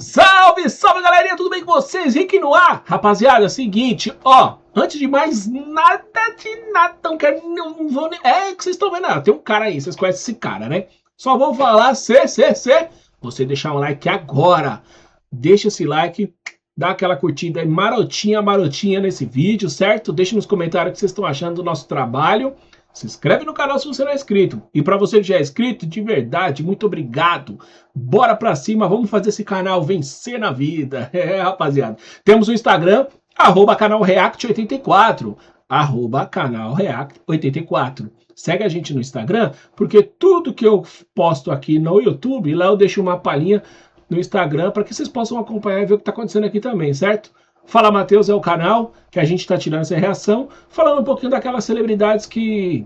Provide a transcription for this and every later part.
Salve, salve galerinha, tudo bem com vocês? Rick no ar. Rapaziada, é o seguinte, ó, antes de mais nada não quero, não vou nem... É que vocês estão vendo, tem um cara aí, vocês conhecem esse cara, né? Só vou falar, você deixar um like agora. Deixa esse like, dá aquela curtida aí, marotinha nesse vídeo, certo? Deixa nos comentários o que vocês estão achando do nosso trabalho. Se inscreve no canal se você não é inscrito. E para você que já é inscrito, de verdade, muito obrigado. Bora pra cima, vamos fazer esse canal vencer na vida. É, rapaziada. Temos o Instagram, @canalreact84. @canalreact84. Segue a gente no Instagram, porque tudo que eu posto aqui no YouTube, lá eu deixo uma palhinha no Instagram para que vocês possam acompanhar e ver o que está acontecendo aqui também, certo? Fala Matheus é o canal que a gente está tirando essa reação, falando um pouquinho daquelas celebridades que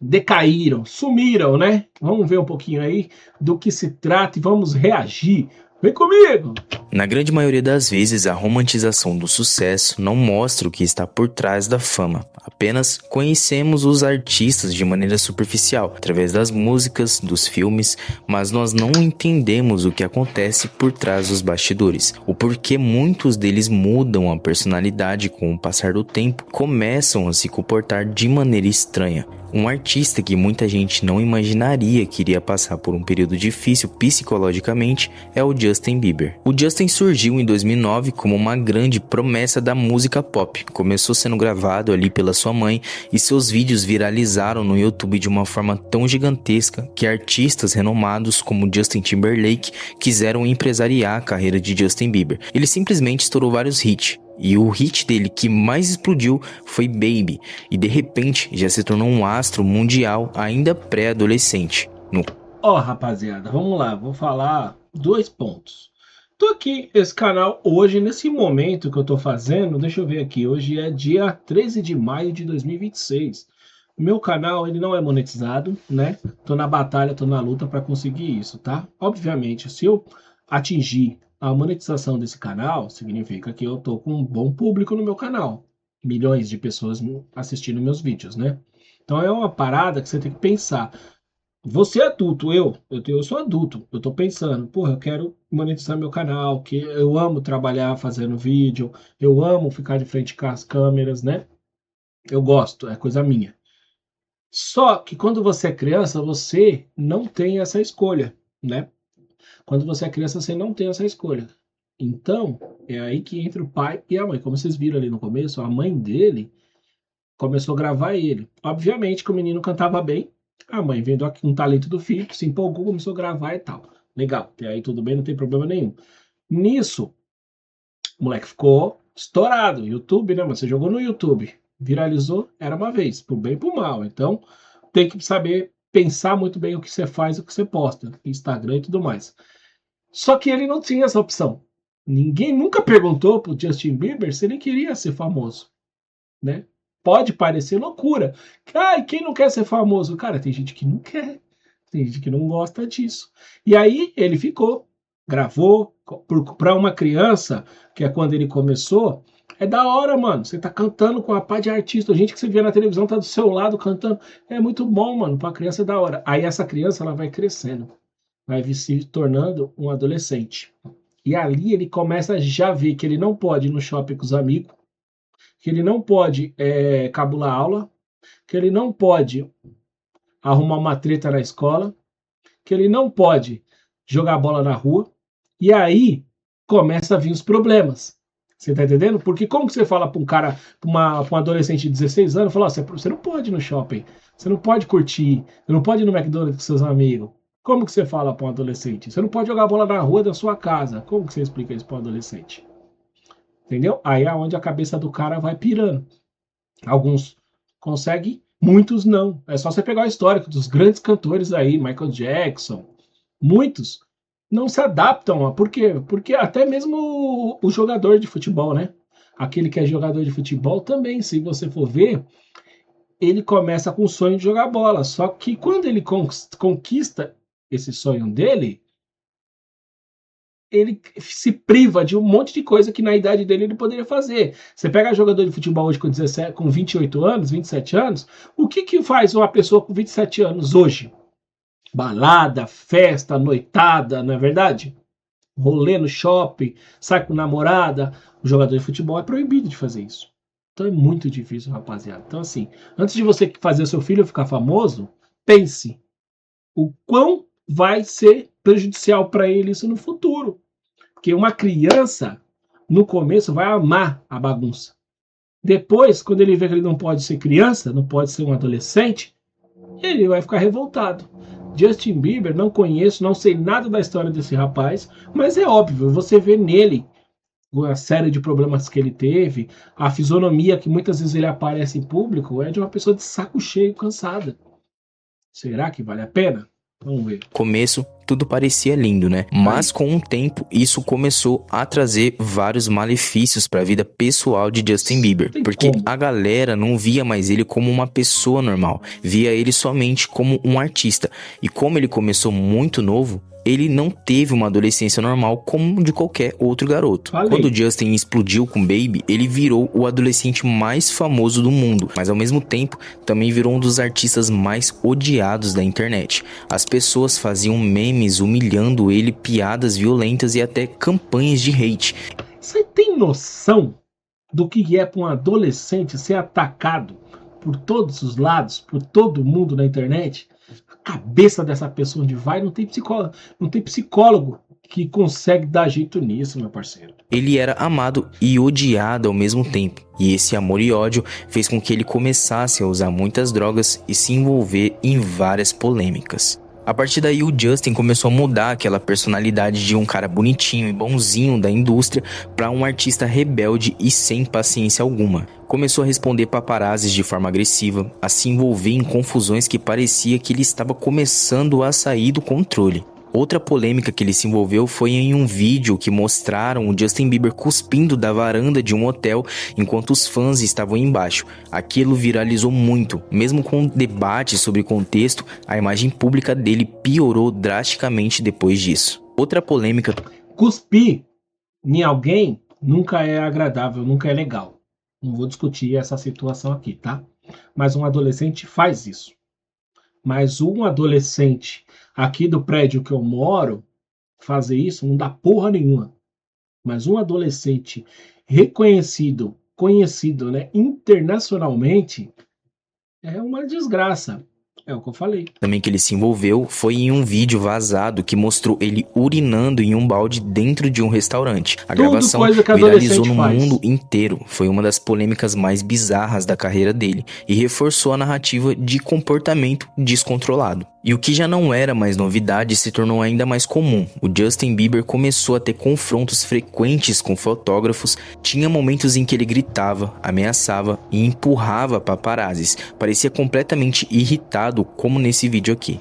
decaíram, sumiram, né? Vamos ver um pouquinho aí do que se trata e vamos reagir. Vem comigo! Na grande maioria das vezes, a romantização do sucesso não mostra o que está por trás da fama. Apenas conhecemos os artistas de maneira superficial, através das músicas, dos filmes, mas nós não entendemos o que acontece por trás dos bastidores. O porquê muitos deles mudam a personalidade com o passar do tempo, começam a se comportar de maneira estranha. Um artista que muita gente não imaginaria que iria passar por um período difícil psicologicamente é o Justin Bieber. O Justin surgiu em 2009 como uma grande promessa da música pop. Começou sendo gravado ali pela sua mãe e seus vídeos viralizaram no YouTube de uma forma tão gigantesca que artistas renomados como Justin Timberlake quiseram empresariar a carreira de Justin Bieber. Ele simplesmente estourou vários hits. E o hit dele que mais explodiu foi Baby, e de repente já se tornou um astro mundial ainda pré-adolescente. Ó, rapaziada, vamos lá, vou falar 2 pontos. Tô aqui, esse canal, hoje, nesse momento que eu tô fazendo, deixa eu ver aqui, hoje é dia 13 de maio de 2026. O meu canal, ele não é monetizado, né? Tô na batalha, tô na luta para conseguir isso, tá? Obviamente, se eu atingir a monetização desse canal, significa que eu tô com um bom público no meu canal. Milhões de pessoas assistindo meus vídeos, né? Então é uma parada que você tem que pensar. Você é adulto, eu sou adulto, eu tô pensando, porra, eu quero monetizar meu canal, que eu amo trabalhar fazendo vídeo, eu amo ficar de frente com as câmeras, né? Eu gosto, é coisa minha. Só que quando você é criança, você não tem essa escolha, né? Quando você é criança, você não tem essa escolha. Então, é aí que entra o pai e a mãe. Como vocês viram ali no começo, a mãe dele começou a gravar ele. Obviamente que o menino cantava bem, a mãe vendo um talento do filho, se empolgou, começou a gravar e tal. Legal, e aí tudo bem, não tem problema nenhum. Nisso, o moleque ficou estourado. YouTube, né? Mas você jogou no YouTube, viralizou, era uma vez, por bem e por mal. Então, tem que saber pensar muito bem o que você faz, o que você posta, Instagram e tudo mais. Só que ele não tinha essa opção. Ninguém nunca perguntou pro Justin Bieber se ele queria ser famoso, né? Pode parecer loucura. Ai, quem não quer ser famoso? Cara, tem gente que não quer. Tem gente que não gosta disso. E aí ele ficou, gravou. Para uma criança, que é quando ele começou, é da hora, mano. Você tá cantando com a pá de artista. A gente que você vê na televisão tá do seu lado cantando. É muito bom, mano. Pra criança é da hora. Aí essa criança, ela vai crescendo. Vai se tornando um adolescente. E ali ele começa a já ver que ele não pode ir no shopping com os amigos, que ele não pode cabular aula, que ele não pode arrumar uma treta na escola, que ele não pode jogar bola na rua, e aí começa a vir os problemas. Você tá entendendo? Porque como que você fala para um cara, para um adolescente de 16 anos, fala, você não pode ir no shopping, você não pode curtir, você não pode ir no McDonald's com seus amigos. Como que você fala para um adolescente? Você não pode jogar bola na rua da sua casa. Como que você explica isso para um adolescente? Entendeu? Aí é onde a cabeça do cara vai pirando. Alguns conseguem, muitos não. É só você pegar o histórico dos grandes cantores aí, Michael Jackson. Muitos não se adaptam. Por quê? Porque até mesmo o jogador de futebol, né? Aquele que é jogador de futebol também, se você for ver, ele começa com o sonho de jogar bola. Só que quando ele conquista esse sonho dele, ele se priva de um monte de coisa que na idade dele ele poderia fazer. Você pega jogador de futebol hoje com 17, com 28 anos, 27 anos, o que faz uma pessoa com 27 anos hoje? Balada, festa, noitada, não é verdade? rolê no shopping, sai com namorada. O jogador de futebol é proibido de fazer isso. Então é muito difícil, rapaziada. Então assim, antes de você fazer seu filho ficar famoso, pense o quão vai ser prejudicial para ele isso no futuro. Porque uma criança, no começo, vai amar a bagunça. Depois, quando ele vê que ele não pode ser criança, não pode ser um adolescente, ele vai ficar revoltado. Justin Bieber, não conheço, não sei nada da história desse rapaz, mas é óbvio, você vê nele a série de problemas que ele teve, a fisionomia que muitas vezes ele aparece em público é de uma pessoa de saco cheio, cansada. Será que vale a pena? Vamos ver. Começo, tudo parecia lindo, né? Mas com o tempo, isso começou a trazer vários malefícios para a vida pessoal de Justin Bieber. Porque a galera não via mais ele como uma pessoa normal, via ele somente como um artista. E como ele começou muito novo, ele não teve uma adolescência normal como de qualquer outro garoto. Quando Justin explodiu com Baby, ele virou o adolescente mais famoso do mundo, mas ao mesmo tempo também virou um dos artistas mais odiados da internet. As pessoas faziam memes humilhando ele, piadas violentas e até campanhas de hate. Você tem noção do que é para um adolescente ser atacado por todos os lados, por todo mundo na internet? Cabeça dessa pessoa onde vai, não tem psicólogo que consegue dar jeito nisso, meu parceiro. Ele era amado e odiado ao mesmo tempo, e esse amor e ódio fez com que ele começasse a usar muitas drogas e se envolver em várias polêmicas. A partir daí, o Justin começou a mudar aquela personalidade de um cara bonitinho e bonzinho da indústria para um artista rebelde e sem paciência alguma. Começou a responder paparazzis de forma agressiva, a se envolver em confusões que parecia que ele estava começando a sair do controle. Outra polêmica que ele se envolveu foi em um vídeo que mostraram o Justin Bieber cuspindo da varanda de um hotel enquanto os fãs estavam embaixo. Aquilo viralizou muito, mesmo com debate sobre contexto, a imagem pública dele piorou drasticamente depois disso. Outra polêmica... Cuspir em alguém nunca é agradável, nunca é legal. Não vou discutir essa situação aqui, tá? Mas um adolescente faz isso. Mas um adolescente aqui do prédio que eu moro fazer isso não dá porra nenhuma. Mas um adolescente reconhecido, conhecido, né, internacionalmente, é uma desgraça. É o que eu falei. Também que ele se envolveu foi em um vídeo vazado que mostrou ele urinando em um balde dentro de um restaurante. A gravação viralizou no mundo inteiro. Foi uma das polêmicas mais bizarras da carreira dele e reforçou a narrativa de comportamento descontrolado. E o que já não era mais novidade se tornou ainda mais comum. O Justin Bieber começou a ter confrontos frequentes com fotógrafos, tinha momentos em que ele gritava, ameaçava e empurrava paparazzis. Parecia completamente irritado, como nesse vídeo aqui.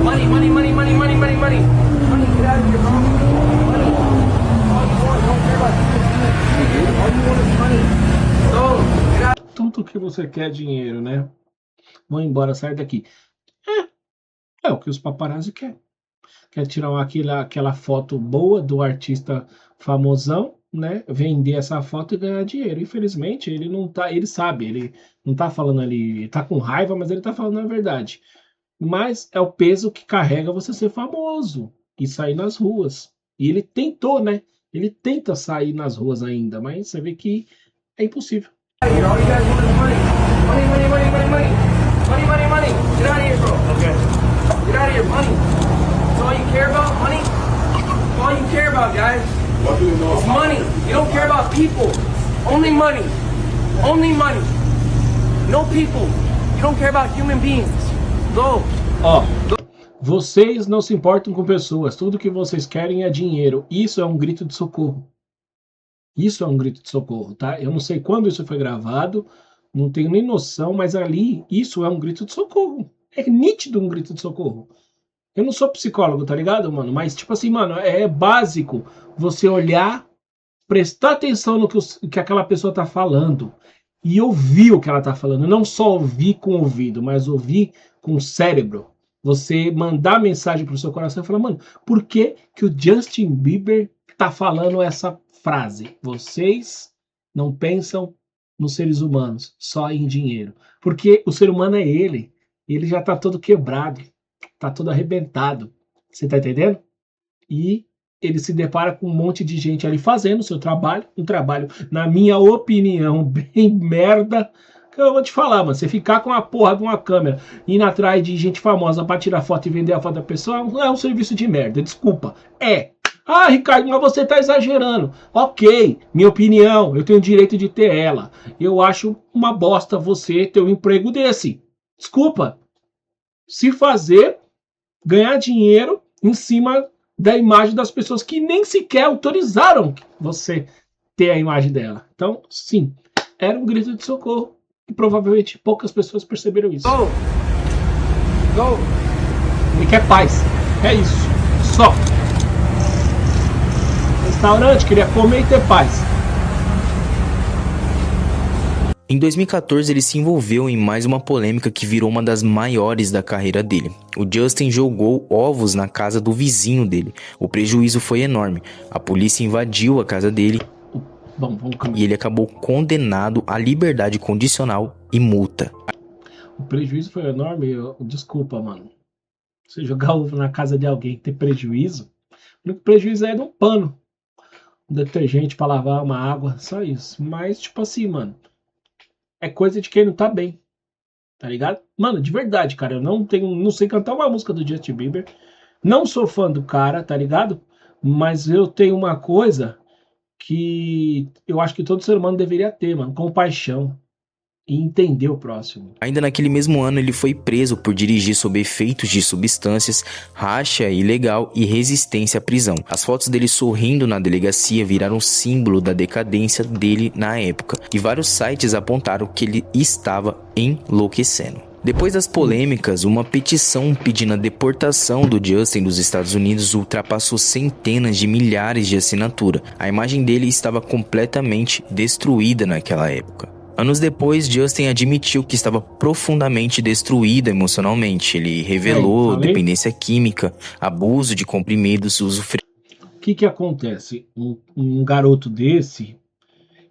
Money, money, money, money, money, money, money. Money, get out of here, bro. Money. All you want, don't care about you. All you want is money. So, get out. Tudo que você quer é dinheiro, né? Vão embora, sai daqui. É o que os paparazzi querem. Quer tirar aquela foto boa do artista famosão, né? Vender essa foto e ganhar dinheiro. Infelizmente, ele não tá, ele sabe, ele não tá falando ali, ele tá com raiva, mas ele tá falando a verdade. Mas é o peso que carrega você ser famoso e sair nas ruas. E ele tentou, né? Ele tenta sair nas ruas ainda, mas você vê que é impossível. All you guys want is money. Money, money, money, money, money. Money, money, money. Get out of here, bro. Okay. Get out of here, money. That's all you care about, money? That's all you care about, guys. What do you know? It's money. You don't care about people. Only money. Only money. No people. You don't care about human beings. Go. Ó, vocês não se importam com pessoas. Tudo que vocês querem é dinheiro. Isso é um grito de socorro. Isso é um grito de socorro, tá? Eu não sei quando isso foi gravado, não tenho nem noção, mas ali, isso é um grito de socorro. É nítido um grito de socorro. Eu não sou psicólogo, tá ligado, mano? Mas, tipo assim, mano, é básico você olhar, prestar atenção no que aquela pessoa tá falando e ouvir o que ela tá falando. Não só ouvir com o ouvido, mas ouvir com o cérebro. Você mandar mensagem pro seu coração e falar, mano, por que que o Justin Bieber tá falando essa frase? Vocês não pensam nos seres humanos, só em dinheiro. Porque o ser humano é ele. Ele já tá todo quebrado, tá todo arrebentado. Você tá entendendo? E ele se depara com um monte de gente ali fazendo o seu trabalho, um trabalho, na minha opinião, bem merda. Que eu vou te falar, mano, você ficar com a porra de uma câmera indo atrás de gente famosa pra tirar foto e vender a foto da pessoa, é um serviço de merda, desculpa. Ah, Ricardo, mas você tá exagerando. Ok, minha opinião, eu tenho o direito de ter ela. Eu acho uma bosta você ter um emprego desse. Desculpa. Se fazer, ganhar dinheiro em cima da imagem das pessoas que nem sequer autorizaram você ter a imagem dela. Então, sim, era um grito de socorro e provavelmente poucas pessoas perceberam isso. Go! Go! Ele quer paz. É isso. Só. Restaurante, queria comer e ter paz. Em 2014, ele se envolveu em mais uma polêmica que virou uma das maiores da carreira dele. O Justin jogou ovos na casa do vizinho dele. O prejuízo foi enorme. A polícia invadiu a casa dele e ele acabou condenado à liberdade condicional e multa. O prejuízo foi enorme. Desculpa, mano. Você jogar ovo na casa de alguém e ter prejuízo, o único prejuízo é de um pano, um detergente pra lavar, uma água, só isso. Mas, tipo assim, mano, é coisa de quem não tá bem, tá ligado? Mano, de verdade, cara, eu não sei cantar uma música do Justin Bieber, não sou fã do cara, tá ligado? Mas eu tenho uma coisa que eu acho que todo ser humano deveria ter, mano, compaixão e entender o próximo. Ainda naquele mesmo ano, ele foi preso por dirigir sob efeitos de substâncias, racha ilegal e resistência à prisão. As fotos dele sorrindo na delegacia viraram símbolo da decadência dele na época, e vários sites apontaram que ele estava enlouquecendo. Depois das polêmicas, uma petição pedindo a deportação do Justin dos Estados Unidos ultrapassou centenas de milhares de assinaturas. A imagem dele estava completamente destruída naquela época. Anos depois, Justin admitiu que estava profundamente destruído emocionalmente. Ele revelou dependência química, abuso de comprimidos, uso... O que acontece? Um garoto desse,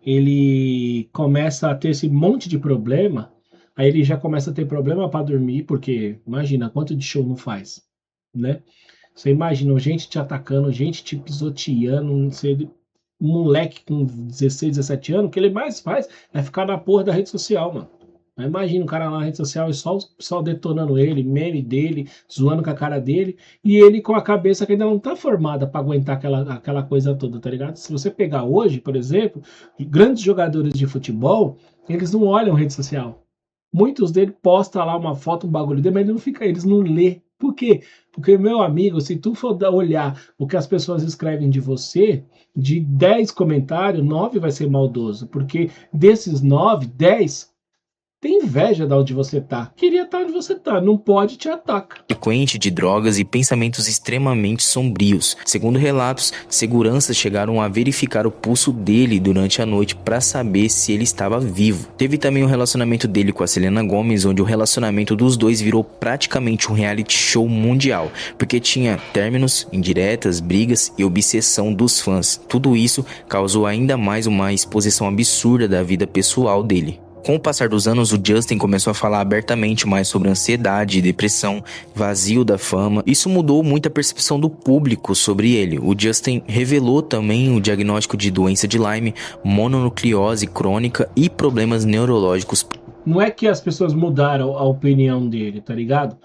ele começa a ter esse monte de problema, aí ele já começa a ter problema para dormir, porque imagina quanto de show não faz, né? Você imagina gente te atacando, gente te pisoteando, você... Um moleque com 16, 17 anos, o que ele mais faz é ficar na porra da rede social, mano. Aí imagina o cara lá na rede social e só detonando ele, meme dele, zoando com a cara dele, e ele com a cabeça que ainda não tá formada pra aguentar aquela coisa toda, tá ligado? Se você pegar hoje, por exemplo, grandes jogadores de futebol, eles não olham rede social. Muitos deles postam lá uma foto, um bagulho dele, mas eles não lê. Por quê? Porque, meu amigo, se tu for olhar o que as pessoas escrevem de você, de 10 comentários, 9 vai ser maldoso. Porque desses 9, 10 tem inveja de onde você tá. Queria estar onde você tá, não pode, te ataca. Frequente de drogas e pensamentos extremamente sombrios. Segundo relatos, seguranças chegaram a verificar o pulso dele durante a noite para saber se ele estava vivo. Teve também o relacionamento dele com a Selena Gomez, onde o relacionamento dos dois virou praticamente um reality show mundial, porque tinha términos, indiretas, brigas e obsessão dos fãs. Tudo isso causou ainda mais uma exposição absurda da vida pessoal dele. Com o passar dos anos, o Justin começou a falar abertamente mais sobre ansiedade, depressão, vazio da fama. Isso mudou muito a percepção do público sobre ele. O Justin revelou também o diagnóstico de doença de Lyme, mononucleose crônica e problemas neurológicos. Não é que as pessoas mudaram a opinião dele, tá ligado?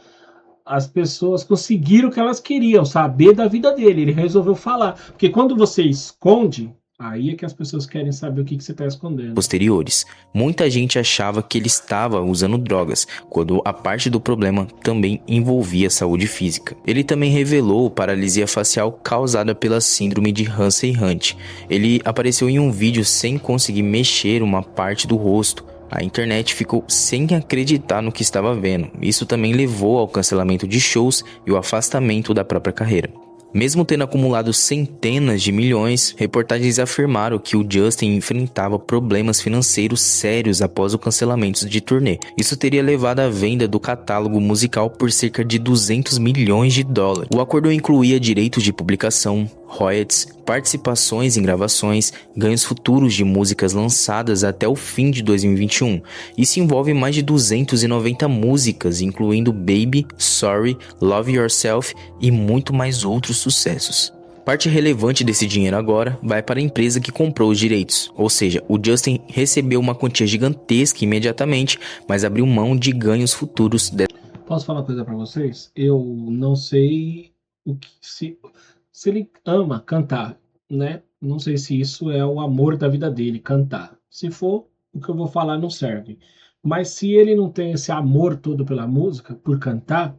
As pessoas conseguiram o que elas queriam, saber da vida dele. Ele resolveu falar. Porque quando você esconde... Aí é que as pessoas querem saber o que você está escondendo. Posteriores. Muita gente achava que ele estava usando drogas, quando a parte do problema também envolvia saúde física. Ele também revelou paralisia facial causada pela síndrome de Hansen-Hunt. Ele apareceu em um vídeo sem conseguir mexer uma parte do rosto. A internet ficou sem acreditar no que estava vendo. Isso também levou ao cancelamento de shows e o afastamento da própria carreira. Mesmo tendo acumulado centenas de milhões, reportagens afirmaram que o Justin enfrentava problemas financeiros sérios após o cancelamento de turnê. Isso teria levado à venda do catálogo musical por cerca de 200 milhões de dólares. O acordo incluía direitos de publicação, royalties, participações em gravações, ganhos futuros de músicas lançadas até o fim de 2021. Isso envolve mais de 290 músicas, incluindo Baby, Sorry, Love Yourself e muito mais outros sucessos. Parte relevante desse dinheiro agora vai para a empresa que comprou os direitos, ou seja, o Justin recebeu uma quantia gigantesca imediatamente, mas abriu mão de ganhos futuros. Posso falar uma coisa pra vocês? Eu não sei se ele ama cantar, né? Não sei se isso é o amor da vida dele, cantar. Se for, o que eu vou falar não serve. Mas se ele não tem esse amor todo pela música, por cantar,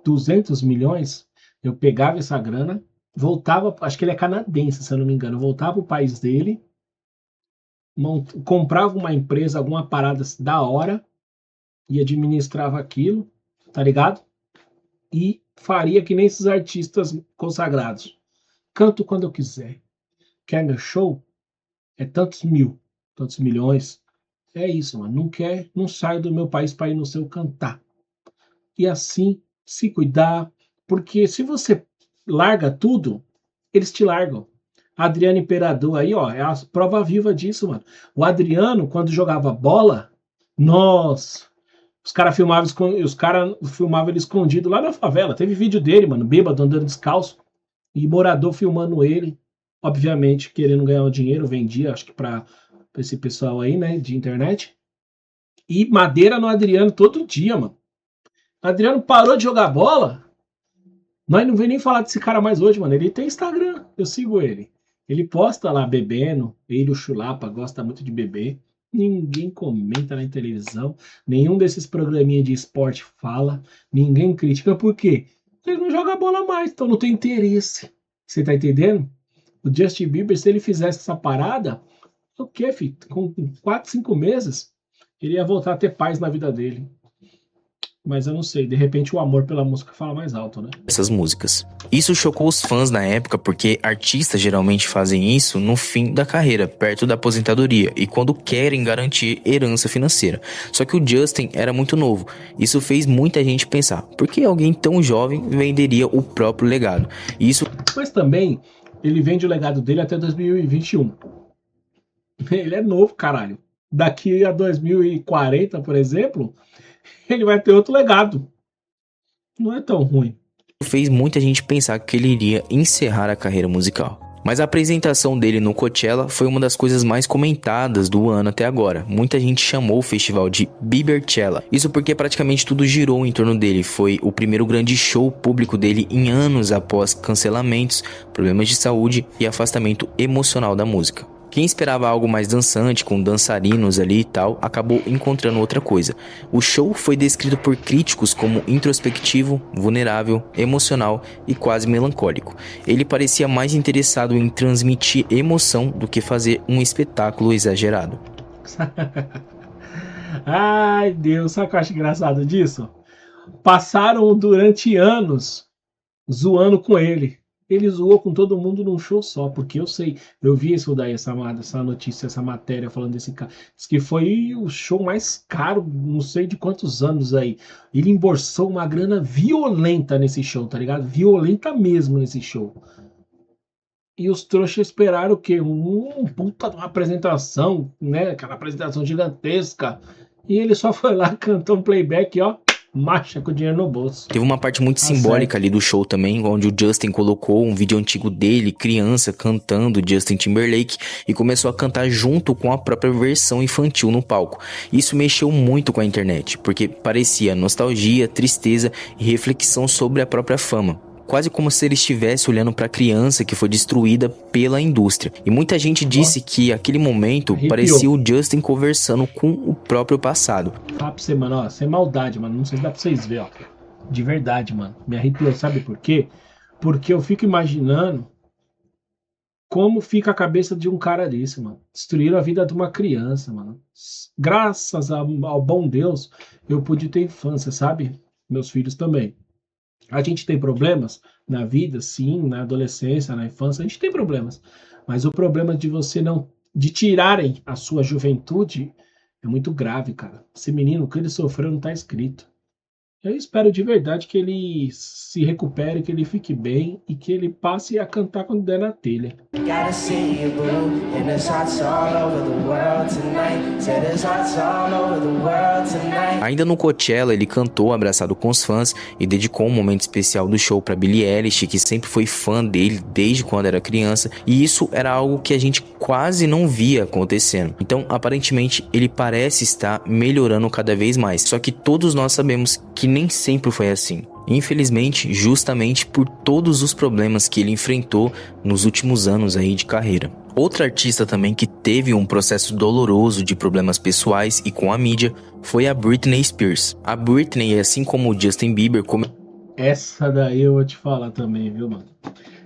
200 milhões, eu pegava essa grana, voltava, acho que ele é canadense, se eu não me engano, voltava pro país dele, comprava uma empresa, alguma parada da hora, e administrava aquilo, tá ligado? E faria que nem esses artistas consagrados. Canto quando eu quiser. Quer meu show? É tantos mil, tantos milhões. É isso, mano. Não quer, não sai do meu país para ir no seu cantar. E assim, se cuidar, porque se você larga tudo, eles te largam. Adriano Imperador aí, ó, é a prova viva disso, mano. O Adriano, quando jogava bola, nossa, os cara filmavam ele escondido lá na favela. Teve vídeo dele, mano, bêbado, andando descalço. E morador filmando ele. Obviamente, querendo ganhar o dinheiro, vendia, acho que pra esse pessoal aí, né, de internet. E madeira no Adriano todo dia, mano. O Adriano parou de jogar bola. Nós não vem nem falar desse cara mais hoje, mano. Ele tem Instagram, eu sigo ele. Ele posta lá bebendo, ele, o Chulapa, gosta muito de beber. Ninguém comenta na televisão, nenhum desses programinhas de esporte fala, ninguém critica, por quê? Ele não joga bola mais, então não tem interesse. Você tá entendendo? O Justin Bieber, se ele fizesse essa parada, o quê, filho? Com 4, 5 meses, ele ia voltar a ter paz na vida dele. Mas eu não sei, de repente o amor pela música fala mais alto, né? Essas músicas. Isso chocou os fãs na época porque artistas geralmente fazem isso no fim da carreira, perto da aposentadoria e quando querem garantir herança financeira. Só que o Justin era muito novo. Isso fez muita gente pensar, por que alguém tão jovem venderia o próprio legado? Mas também ele vende o legado dele até 2021. Ele é novo, caralho. Daqui a 2040, por exemplo, ele vai ter outro legado. Não é tão ruim. Fez muita gente pensar que ele iria encerrar a carreira musical. Mas a apresentação dele no Coachella foi uma das coisas mais comentadas do ano até agora. Muita gente chamou o festival de Bieberchella. Isso porque praticamente tudo girou em torno dele. Foi o primeiro grande show público dele em anos após cancelamentos, problemas de saúde e afastamento emocional da música. Quem esperava algo mais dançante, com dançarinos ali e tal, acabou encontrando outra coisa. O show foi descrito por críticos como introspectivo, vulnerável, emocional e quase melancólico. Ele parecia mais interessado em transmitir emoção do que fazer um espetáculo exagerado. Ai, Deus, sabe o que eu acho engraçado disso? Passaram durante anos zoando com ele. Ele zoou com todo mundo num show só, porque eu sei, eu vi isso daí, essa notícia, essa matéria falando desse cara. Diz que foi o show mais caro, não sei de quantos anos aí. Ele embolsou uma grana violenta nesse show, tá ligado? Violenta mesmo nesse show. E os trouxas esperaram o quê? Puta de uma apresentação, né? Aquela apresentação gigantesca. E ele só foi lá, cantou um playback, ó. Marcha com o dinheiro no bolso. Teve uma parte muito simbólica ali do show também, onde o Justin colocou um vídeo antigo dele, criança, cantando Justin Timberlake, e começou a cantar junto com a própria versão infantil no palco. Isso mexeu muito com a internet, porque parecia nostalgia, tristeza e reflexão sobre a própria fama. Quase como se ele estivesse olhando para a criança que foi destruída pela indústria. E muita gente disse que aquele momento parecia o Justin conversando com o próprio passado. Fala pra você, mano, ó, sem maldade, mano, não sei se dá pra vocês verem, ó. De verdade, mano, me arrepiou, sabe por quê? Porque eu fico imaginando como fica a cabeça de um cara desse, mano. Destruíram a vida de uma criança, mano. Graças ao bom Deus, eu pude ter infância, sabe? Meus filhos também. A gente tem problemas na vida, sim, na adolescência, na infância, a gente tem problemas. Mas o problema de você não, de tirarem a sua juventude é muito grave, cara. Esse menino, o que ele sofreu não tá escrito. Eu espero de verdade que ele se recupere, que ele fique bem e que ele passe a cantar quando der na telha. Gotta see you, boo, and there's hearts all over the world tonight. Said there's hearts all over the world tonight. Ainda no Coachella, ele cantou abraçado com os fãs e dedicou um momento especial do show para Billie Eilish, que sempre foi fã dele desde quando era criança, e isso era algo que a gente quase não via acontecendo. Então, aparentemente, ele parece estar melhorando cada vez mais, só que todos nós sabemos que nem sempre foi assim. Infelizmente, justamente por todos os problemas que ele enfrentou nos últimos anos aí de carreira. Outra artista também que teve um processo doloroso de problemas pessoais e com a mídia foi a Britney Spears. A Britney, assim como o Justin Bieber, Essa daí eu vou te falar também, viu, mano?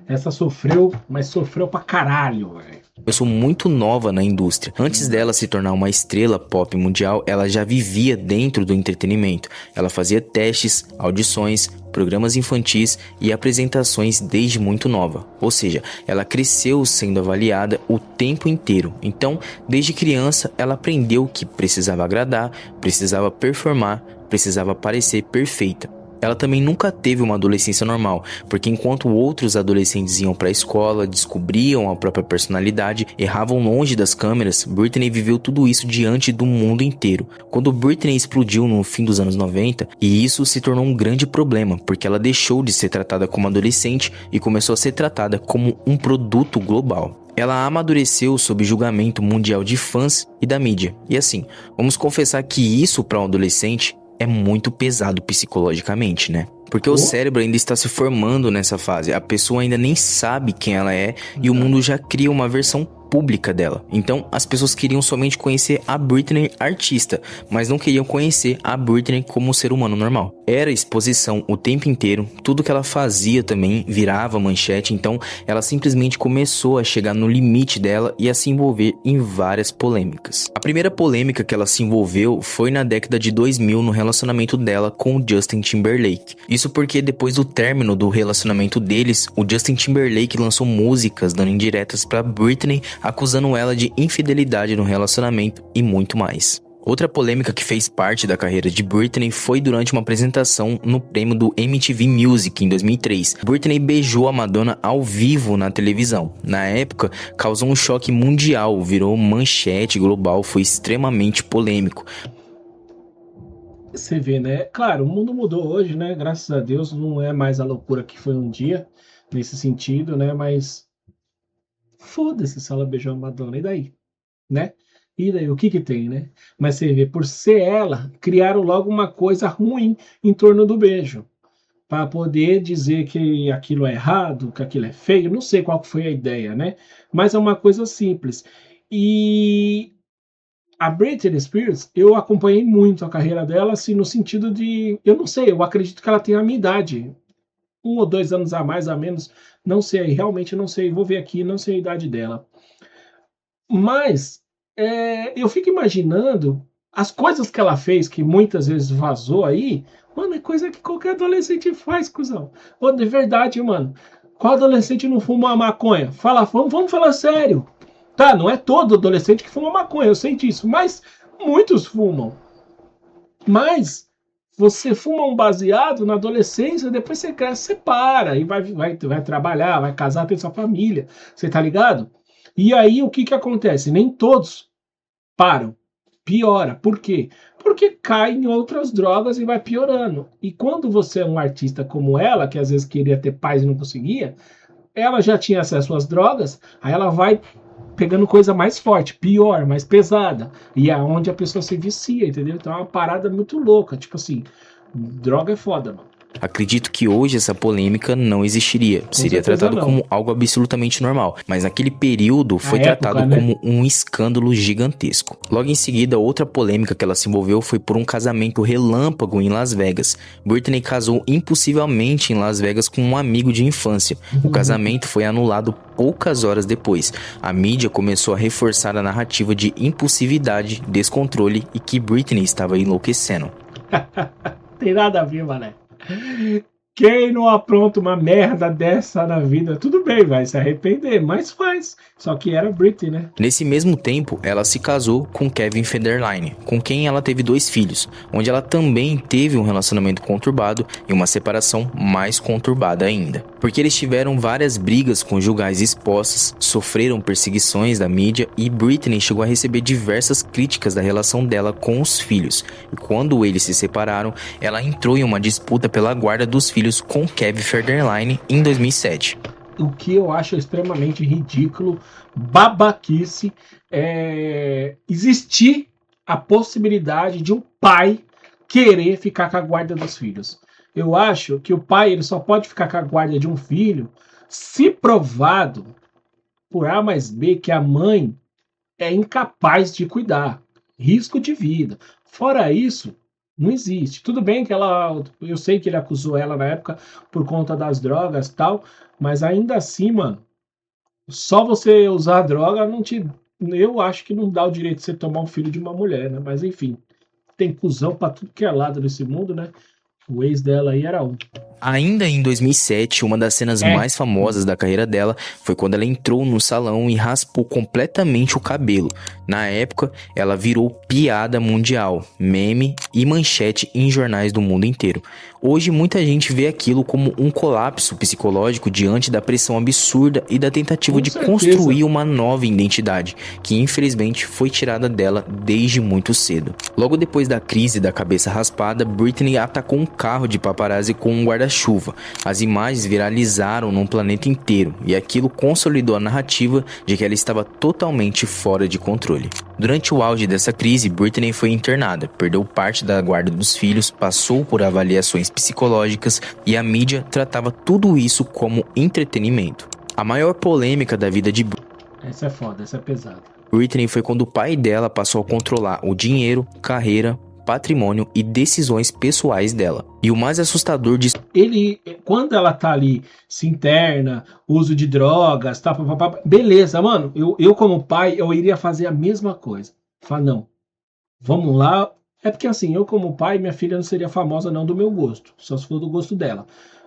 Essa sofreu, mas sofreu pra caralho, velho. começou muito nova na indústria. Antes dela se tornar uma estrela pop mundial, ela já vivia dentro do entretenimento. Ela fazia testes, audições, programas infantis e apresentações desde muito nova. Ou seja, ela cresceu sendo avaliada o tempo inteiro. Então, desde criança, ela aprendeu que precisava agradar, precisava performar, precisava parecer perfeita. Ela também nunca teve uma adolescência normal, porque enquanto outros adolescentes iam para a escola, descobriam a própria personalidade, erravam longe das câmeras, Britney viveu tudo isso diante do mundo inteiro. Quando Britney explodiu no fim dos anos 90, e isso se tornou um grande problema, porque ela deixou de ser tratada como adolescente e começou a ser tratada como um produto global. Ela amadureceu sob julgamento mundial de fãs e da mídia. E assim, vamos confessar que isso para um adolescente é muito pesado psicologicamente, né? Porque o cérebro ainda está se formando nessa fase. A pessoa ainda nem sabe quem ela é e o mundo já cria uma versão pública dela. Então, as pessoas queriam somente conhecer a Britney artista, mas não queriam conhecer a Britney como ser humano normal. Era exposição o tempo inteiro, tudo que ela fazia também virava manchete, então ela simplesmente começou a chegar no limite dela e a se envolver em várias polêmicas. A primeira polêmica que ela se envolveu foi na década de 2000 no relacionamento dela com o Justin Timberlake. Isso porque depois do término do relacionamento deles, o Justin Timberlake lançou músicas dando indiretas pra Britney, acusando ela de infidelidade no relacionamento e muito mais. Outra polêmica que fez parte da carreira de Britney foi durante uma apresentação no prêmio do MTV Music em 2003. Britney beijou a Madonna ao vivo na televisão. Na época, causou um choque mundial, virou manchete global, foi extremamente polêmico. Você vê, né? Claro, o mundo mudou hoje, né? Graças a Deus, não é mais a loucura que foi um dia, nesse sentido, né? Mas foda-se se ela beijou a Madonna, e daí? Né? E daí, o que que tem, né? Mas você vê, por ser ela, criaram logo uma coisa ruim em torno do beijo, para poder dizer que aquilo é errado, que aquilo é feio, não sei qual foi a ideia, né? Mas é uma coisa simples. E a Britney Spears, eu acompanhei muito a carreira dela, assim, no sentido de, eu não sei, eu acredito que ela tem a minha idade, 1 ou 2 anos a mais, a menos, não sei, realmente não sei, vou ver aqui, não sei a idade dela. Mas eu fico imaginando as coisas que ela fez, que muitas vezes vazou aí, mano, é coisa que qualquer adolescente faz, cuzão. Ô, de verdade, mano, qual adolescente não fuma uma maconha? Vamos falar sério. Tá, não é todo adolescente que fuma maconha, eu sei disso, mas muitos fumam. Mas você fuma um baseado na adolescência, depois você cresce, você para, e vai trabalhar, vai casar, ter sua família, você tá ligado? E aí o que que acontece? Nem todos param, piora. Por quê? Porque cai em outras drogas e vai piorando. E quando você é um artista como ela, que às vezes queria ter paz e não conseguia, ela já tinha acesso às drogas, aí ela vai pegando coisa mais forte, pior, mais pesada, e é onde a pessoa se vicia, entendeu? Então é uma parada muito louca, tipo assim, droga é foda, mano. Acredito que hoje essa polêmica não existiria, seria tratado como algo absolutamente normal, mas naquele período foi tratado como um escândalo gigantesco. Logo em seguida, outra polêmica que ela se envolveu foi por um casamento relâmpago em Las Vegas. Britney casou impossivelmente em Las Vegas com um amigo de infância. O casamento foi anulado poucas horas depois. A mídia começou a reforçar a narrativa de impulsividade, descontrole e que Britney estava enlouquecendo. Tem nada a ver, mané. Quem não apronta uma merda dessa na vida, tudo bem, vai se arrepender, mas faz. Só que era Britney, né? Nesse mesmo tempo, ela se casou com Kevin Federline, com quem ela teve 2 filhos, onde ela também teve um relacionamento conturbado e uma separação mais conturbada ainda. Porque eles tiveram várias brigas conjugais expostas, sofreram perseguições da mídia e Britney chegou a receber diversas críticas da relação dela com os filhos. E quando eles se separaram, ela entrou em uma disputa pela guarda dos filhos com Kevin Federline em 2007. O que eu acho extremamente ridículo, babaquice, existir a possibilidade de um pai querer ficar com a guarda dos filhos. Eu acho que o pai ele só pode ficar com a guarda de um filho se provado por A mais B que a mãe é incapaz de cuidar. Risco de vida. Fora isso, não existe. Tudo bem que eu sei que ele acusou ela na época por conta das drogas e tal, mas ainda assim, mano, só você usar droga não te... Eu acho que não dá o direito de você tomar um filho de uma mulher, né? Mas enfim, tem cuzão pra tudo que é lado nesse mundo, né? O ex dela aí era um. Ainda em 2007, uma das cenas mais famosas da carreira dela foi quando ela entrou no salão e raspou completamente o cabelo. Na época, ela virou piada mundial, meme e manchete em jornais do mundo inteiro. Hoje, muita gente vê aquilo como um colapso psicológico diante da pressão absurda e da tentativa de construir uma nova identidade, que infelizmente foi tirada dela desde muito cedo. Logo depois da crise da cabeça raspada, Britney atacou um carro de paparazzi com um guarda-chuva. As imagens viralizaram no planeta inteiro e aquilo consolidou a narrativa de que ela estava totalmente fora de controle. Durante o auge dessa crise, Britney foi internada, perdeu parte da guarda dos filhos, passou por avaliações psicológicas e a mídia tratava tudo isso como entretenimento. A maior polêmica da vida de Essa é foda, essa é pesada. Britney foi quando o pai dela passou a controlar o dinheiro, carreira, patrimônio e decisões pessoais dela. E o mais assustador disso... Quando ela tá ali, se interna, uso de drogas, tá, beleza, mano, eu como pai, eu iria fazer a mesma coisa. Falar, não, vamos lá. É porque assim, eu como pai, minha filha não seria famosa não do meu gosto, só se for do gosto dela,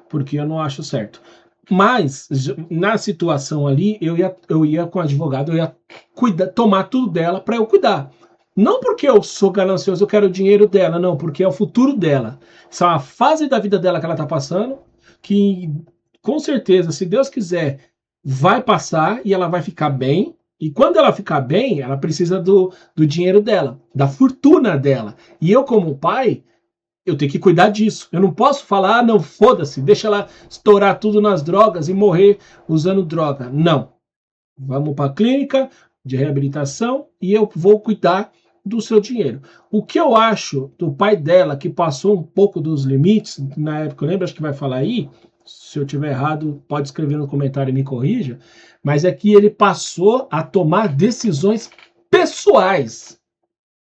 porque eu não acho certo. Mas, na situação ali, eu ia com o advogado, eu ia tomar tudo dela pra eu cuidar. Não porque eu sou ganancioso, eu quero o dinheiro dela, não, porque é o futuro dela. Isso é uma fase da vida dela que ela tá passando, que com certeza, se Deus quiser, vai passar e ela vai ficar bem. E quando ela ficar bem, ela precisa do dinheiro dela, da fortuna dela. E eu, como pai, eu tenho que cuidar disso. Eu não posso falar, não, foda-se, deixa ela estourar tudo nas drogas e morrer usando droga. Não. Vamos para a clínica de reabilitação e eu vou cuidar do seu dinheiro. O que eu acho do pai dela, que passou um pouco dos limites, na época, eu lembro, acho que vai falar aí, se eu tiver errado, pode escrever no comentário e me corrija, mas é que ele passou a tomar decisões pessoais.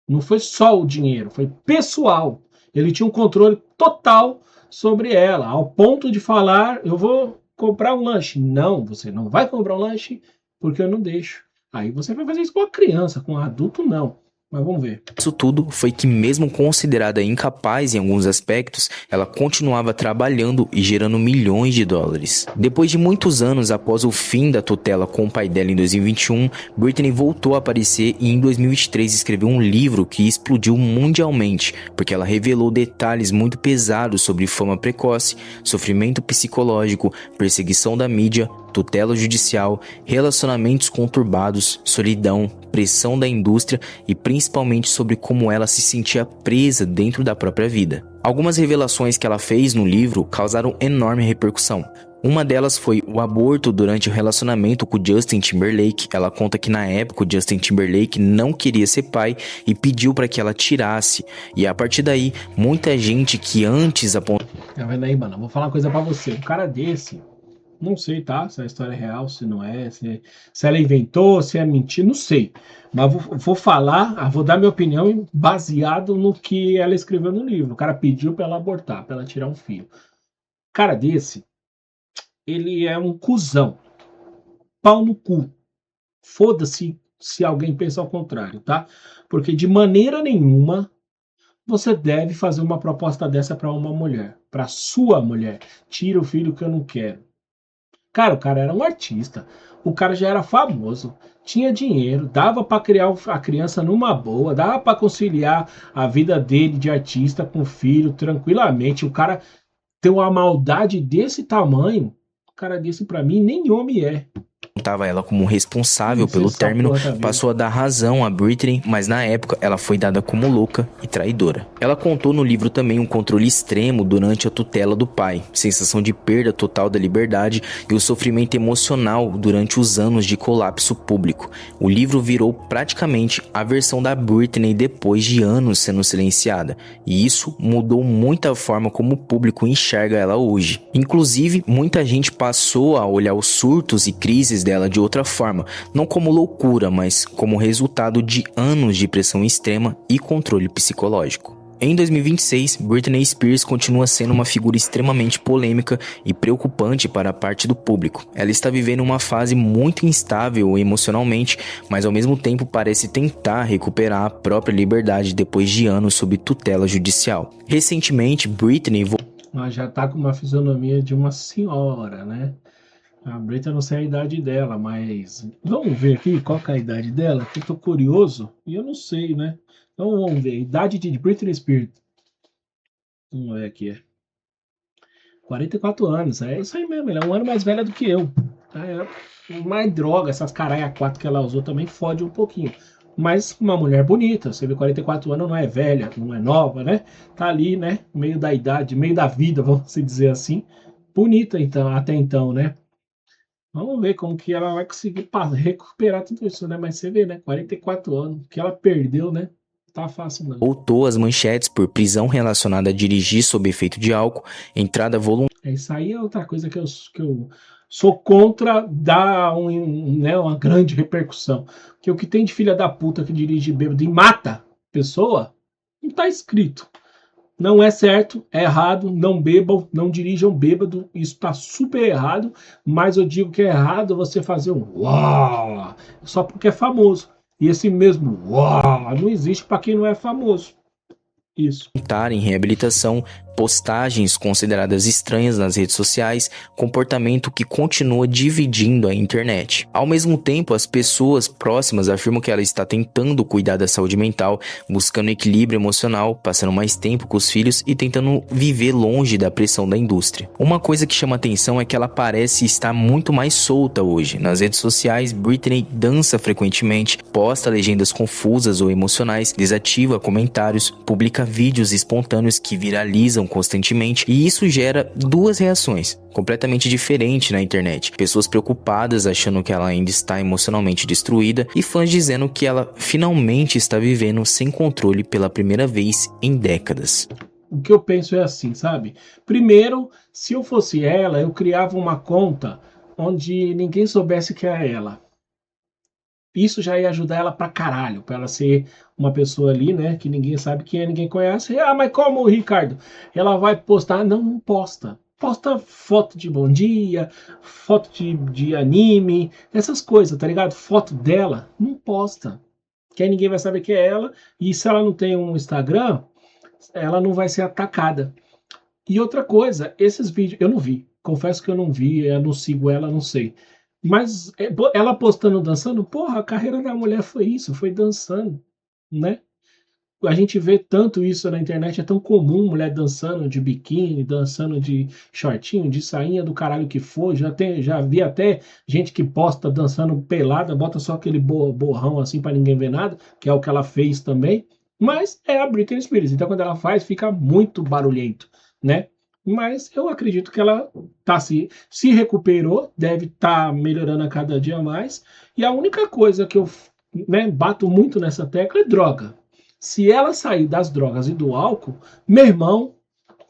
Não foi só o dinheiro, foi pessoal. Ele tinha um controle total sobre ela, ao ponto de falar, eu vou comprar um lanche. Não, você não vai comprar um lanche porque eu não deixo. Aí você vai fazer isso com a criança, com um adulto não. Mas vamos ver. Isso tudo foi que, mesmo considerada incapaz em alguns aspectos, ela continuava trabalhando e gerando milhões de dólares. Depois de muitos anos após o fim da tutela com o pai dela em 2021, Britney voltou a aparecer e em 2023 escreveu um livro que explodiu mundialmente, porque ela revelou detalhes muito pesados sobre fama precoce, sofrimento psicológico, perseguição da mídia, tutela judicial, relacionamentos conturbados, solidão, pressão da indústria e principalmente sobre como ela se sentia presa dentro da própria vida. Algumas revelações que ela fez no livro causaram enorme repercussão. Uma delas foi o aborto durante o relacionamento com Justin Timberlake. Ela conta que na época o Justin Timberlake não queria ser pai e pediu para que ela tirasse. E a partir daí, muita gente que antes apontou... Tá vendo aí, mano? Eu vou falar uma coisa pra você. Um cara desse... Não sei, tá? Se a história é real, se não é, se ela inventou, se é mentira, não sei. Mas vou falar, vou dar minha opinião baseado no que ela escreveu no livro. O cara pediu pra ela abortar, pra ela tirar um filho. Cara desse, ele é um cuzão. Pau no cu. Foda-se se alguém pensa ao contrário, tá? Porque de maneira nenhuma você deve fazer uma proposta dessa para uma mulher, para sua mulher. Tira o filho que eu não quero. Cara, o cara era um artista. O cara já era famoso, tinha dinheiro, dava para criar a criança numa boa, dava para conciliar a vida dele de artista com o filho tranquilamente. O cara tem uma maldade desse tamanho. O cara disse para mim, nem homem é. Apontava ela como responsável pelo término, passou a dar razão a Britney, mas na época ela foi dada como louca e traidora. Ela contou no livro também um controle extremo durante a tutela do pai, sensação de perda total da liberdade e o sofrimento emocional durante os anos de colapso público. O livro virou praticamente a versão da Britney depois de anos sendo silenciada, e isso mudou muito a forma como o público enxerga ela hoje. Inclusive, muita gente passou a olhar os surtos e crises dela de outra forma, não como loucura, mas como resultado de anos de pressão extrema e controle psicológico. Em 2026, Britney Spears continua sendo uma figura extremamente polêmica e preocupante para a parte do público. Ela está vivendo uma fase muito instável emocionalmente, mas ao mesmo tempo parece tentar recuperar a própria liberdade depois de anos sob tutela judicial. Recentemente, Britney Mas já tá com uma fisionomia de uma senhora, né? A Britney, eu não sei a idade dela, mas vamos ver aqui qual que é a idade dela, que eu tô curioso e eu não sei, né? Então vamos ver, idade de Britney Spears. Vamos ver aqui. 44 anos, é isso aí mesmo, ela é um ano mais velha do que eu. Mais droga, essas caralho 4 que ela usou também fode um pouquinho. Mas uma mulher bonita, você vê 44 anos, não é velha, não é nova, né? Tá ali, né? Meio da idade, meio da vida, vamos dizer assim. Bonita então, até então, né? Vamos ver como que ela vai conseguir recuperar tudo isso, né? Mas você vê, né? 44 anos, que ela perdeu, né? Tá fácil não. voltou às manchetes por prisão relacionada a dirigir sob efeito de álcool, entrada voluntária. Isso aí é outra coisa que eu sou contra dar né, uma grande repercussão. Porque o que tem de filha da puta que dirige bêbado e mata pessoa, não tá escrito. Não é certo, é errado, não bebam, não dirijam bêbado, isso tá super errado, mas eu digo que é errado você fazer um uau, só porque é famoso. E esse mesmo uau não existe para quem não é famoso. Isso. Em reabilitação, postagens consideradas estranhas nas redes sociais, comportamento que continua dividindo a internet. Ao mesmo tempo, as pessoas próximas afirmam que ela está tentando cuidar da saúde mental, buscando equilíbrio emocional, passando mais tempo com os filhos e tentando viver longe da pressão da indústria. Uma coisa que chama atenção é que ela parece estar muito mais solta hoje. Nas redes sociais, Britney dança frequentemente, posta legendas confusas ou emocionais, desativa comentários, publica vídeos espontâneos que viralizam constantemente, e isso gera duas reações completamente diferentes na internet. Pessoas preocupadas achando que ela ainda está emocionalmente destruída e fãs dizendo que ela finalmente está vivendo sem controle pela primeira vez em décadas. O que eu penso é assim, sabe? Primeiro, se eu fosse ela, eu criava uma conta onde ninguém soubesse que é ela. Isso já ia ajudar ela pra caralho, pra ela ser uma pessoa ali, né, que ninguém sabe quem é, ninguém conhece. Ah, mas como, Ricardo? Ela vai postar? Não posta. Posta foto de bom dia, foto de anime, essas coisas, tá ligado? Foto dela, não posta. Que aí ninguém vai saber que é ela. E se ela não tem um Instagram, ela não vai ser atacada. E outra coisa, esses vídeos, eu não vi. Confesso que eu não vi, eu não sigo ela, não sei. Mas ela postando, dançando, porra, a carreira da mulher foi isso, foi dançando, né? A gente vê tanto isso na internet, é tão comum mulher dançando de biquíni, dançando de shortinho, de sainha do caralho que for. Já vi até gente que posta dançando pelada, bota só aquele borrão assim pra ninguém ver nada, que é o que ela fez também. Mas é a Britney Spears, então quando ela faz, fica muito barulhento, né? Mas eu acredito que ela tá se recuperou, deve estar melhorando a cada dia mais. E a única coisa que eu, né, bato muito nessa tecla é droga. Se ela sair das drogas e do álcool, meu irmão,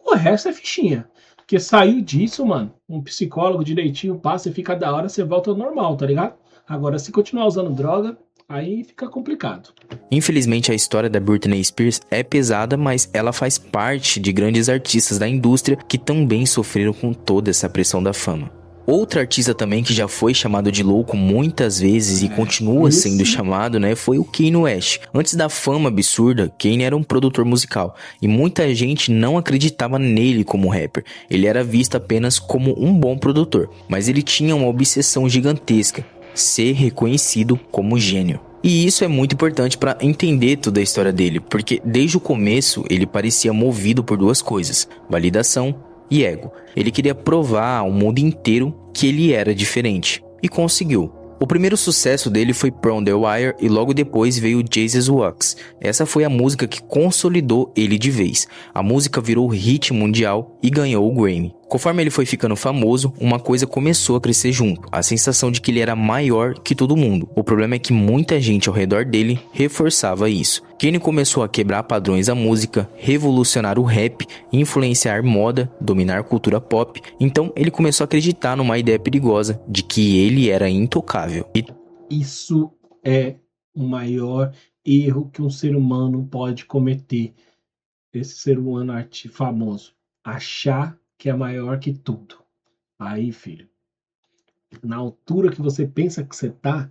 o resto é fichinha. Porque saiu disso, mano, um psicólogo direitinho passa e fica da hora, você volta ao normal, tá ligado? Agora, se continuar usando droga, aí fica complicado. Infelizmente, a história da Britney Spears é pesada, mas ela faz parte de grandes artistas da indústria que também sofreram com toda essa pressão da fama. Outro artista também que já foi chamado de louco muitas vezes e continua sendo chamado, né, foi o Kanye West. Antes da fama absurda, Kanye era um produtor musical e muita gente não acreditava nele como rapper. Ele era visto apenas como um bom produtor, mas ele tinha uma obsessão gigantesca: ser reconhecido como gênio. E isso é muito importante para entender toda a história dele, porque desde o começo ele parecia movido por duas coisas: validação e ego. Ele queria provar ao mundo inteiro que ele era diferente, e conseguiu. O primeiro sucesso dele foi From the Wire e logo depois veio Jesus Walks. Essa foi a música que consolidou ele de vez. A música virou hit mundial e ganhou o Grammy. Conforme ele foi ficando famoso, uma coisa começou a crescer junto: a sensação de que ele era maior que todo mundo. O problema é que muita gente ao redor dele reforçava isso. Kanye começou a quebrar padrões da música, revolucionar o rap, influenciar moda, dominar a cultura pop. Então ele começou a acreditar numa ideia perigosa de que ele era intocável. Isso é o maior erro que um ser humano pode cometer. Esse ser humano famoso. Achar que é maior que tudo. Aí, filho, na altura que você pensa que você tá,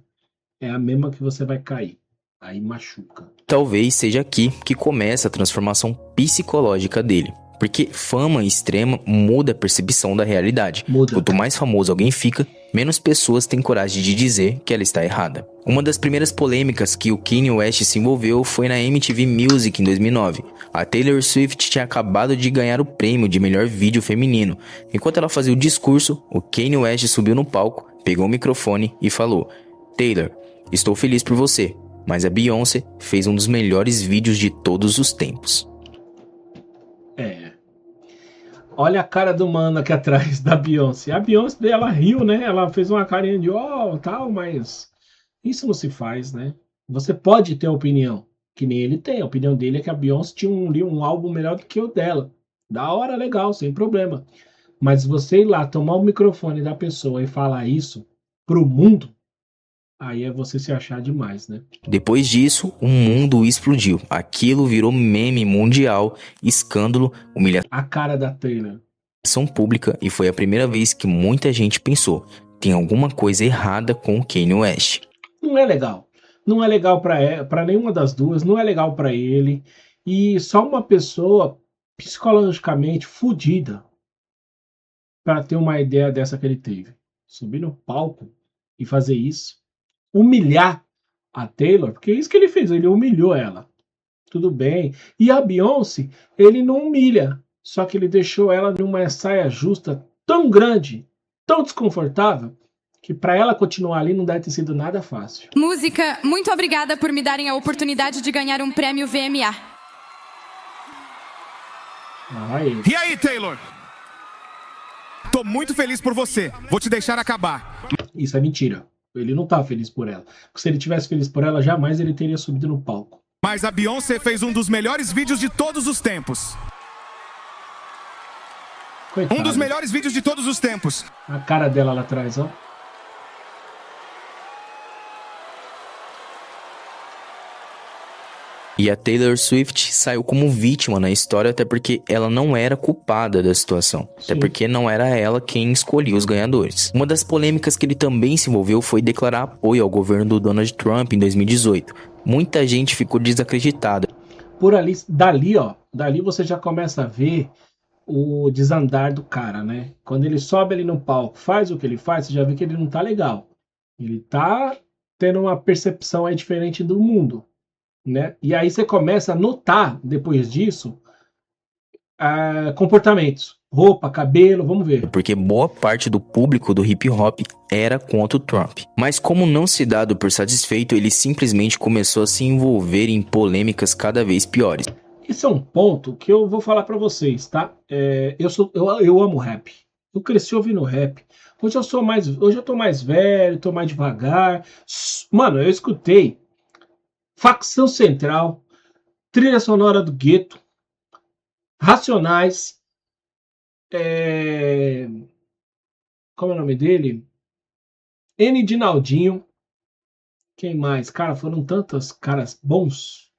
é a mesma que você vai cair. Aí machuca. Talvez seja aqui que começa a transformação psicológica dele. Porque fama extrema muda a percepção da realidade. Quanto mais famoso alguém fica, menos pessoas têm coragem de dizer que ela está errada. Uma das primeiras polêmicas que o Kanye West se envolveu foi na MTV Music em 2009. A Taylor Swift tinha acabado de ganhar o prêmio de melhor vídeo feminino. Enquanto ela fazia o discurso, o Kanye West subiu no palco, pegou o microfone e falou: "Taylor, estou feliz por você, mas a Beyoncé fez um dos melhores vídeos de todos os tempos." Olha a cara do mano aqui atrás da Beyoncé. A Beyoncé, ela riu, né? Ela fez uma carinha de tal, mas isso não se faz, né? Você pode ter opinião, que nem ele tem. A opinião dele é que a Beyoncé tinha um álbum melhor do que o dela. Da hora, legal, sem problema. Mas você ir lá, tomar o microfone da pessoa e falar isso pro mundo, aí é você se achar demais, né? Depois disso, o mundo explodiu. Aquilo virou meme mundial, escândalo, humilhação A cara da Taylor. pública, e foi a primeira vez que muita gente pensou: tem alguma coisa errada com o Kanye West. Não é legal. Não é legal para nenhuma das duas, não é legal para ele. E só uma pessoa psicologicamente fodida para ter uma ideia dessa que ele teve. Subir no palco e fazer isso. Humilhar a Taylor, porque é isso que ele fez, ele humilhou ela. Tudo bem. E a Beyoncé, ele não humilha, só que ele deixou ela numa saia justa tão grande, tão desconfortável, que para ela continuar ali não deve ter sido nada fácil. Música, muito obrigada por me darem a oportunidade de ganhar um prêmio VMA. E aí, Taylor? Tô muito feliz por você. Vou te deixar acabar. Isso é mentira. Ele não tá feliz por ela. Se ele tivesse feliz por ela, jamais ele teria subido no palco. Mas a Beyoncé fez um dos melhores vídeos de todos os tempos. Coitado. Um dos melhores vídeos de todos os tempos. A cara dela lá atrás, ó. E a Taylor Swift saiu como vítima na história, até porque ela não era culpada da situação. Até porque não era ela quem escolhia os ganhadores. Uma das polêmicas que ele também se envolveu foi declarar apoio ao governo do Donald Trump em 2018. Muita gente ficou desacreditada. Por ali, dali você já começa a ver o desandar do cara, né? Quando ele sobe ali no palco, faz o que ele faz, você já vê que ele não tá legal. Ele tá tendo uma percepção aí diferente do mundo, né? E aí você começa a notar, depois disso, comportamentos. Roupa, cabelo, vamos ver. Porque boa parte do público do hip hop era contra o Trump. Mas como não se dado por satisfeito, ele simplesmente começou a se envolver em polêmicas cada vez piores. Esse é um ponto que eu vou falar pra vocês, tá? Eu amo rap. Eu cresci ouvindo rap. Hoje eu tô mais velho, tô mais devagar. Mano, eu escutei Facção Central, Trilha Sonora do Gueto, Racionais, como é o nome dele? N. Dinaldinho. Quem mais? Cara, foram tantos caras bons.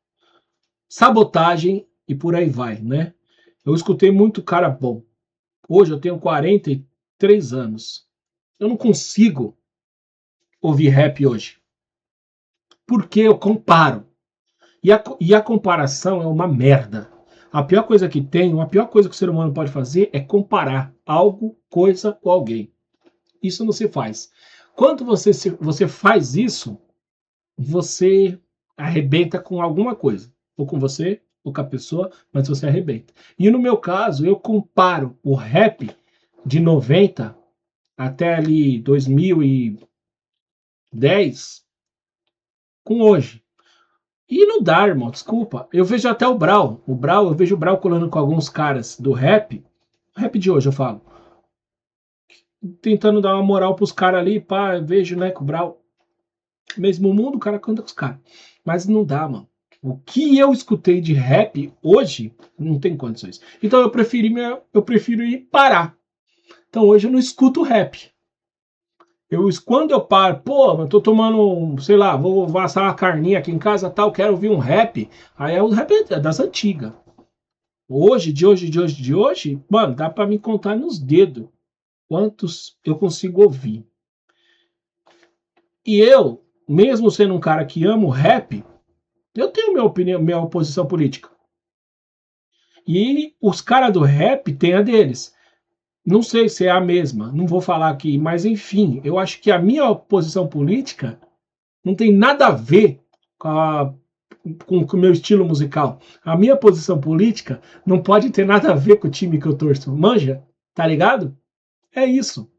Sabotagem e por aí vai, né? Eu escutei muito cara bom. Hoje eu tenho 43 anos. Eu não consigo ouvir rap hoje. Porque eu comparo. E a comparação é uma merda. A pior coisa que tem, a pior coisa que o ser humano pode fazer é comparar algo, coisa ou alguém. Isso não se faz. Quando você faz isso, você arrebenta com alguma coisa. Ou com você, ou com a pessoa, mas você arrebenta. E no meu caso, eu comparo o rap de 90 até ali 2010 com hoje. E não dá, irmão, desculpa. Eu vejo até o Brau. Eu vejo o Brau colando com alguns caras do rap. Rap de hoje, eu falo. Tentando dar uma moral pros caras ali, pá, eu vejo, né, que o Brau. Mesmo mundo, o cara canta com os caras. Mas não dá, mano. O que eu escutei de rap hoje, não tem condições. Então eu prefiro ir parar. Então hoje eu não escuto rap. Quando eu paro, pô, eu tô tomando, sei lá, vou assar uma carninha aqui em casa, tal, quero ouvir um rap. Aí é o rap das antigas. De hoje, mano, dá pra me contar nos dedos quantos eu consigo ouvir. E eu, mesmo sendo um cara que ama o rap, eu tenho minha opinião, minha posição política. E os caras do rap têm a deles. Não sei se é a mesma, não vou falar aqui, mas enfim, eu acho que a minha posição política não tem nada a ver com o meu estilo musical. A minha posição política não pode ter nada a ver com o time que eu torço. Manja? Tá ligado? É isso.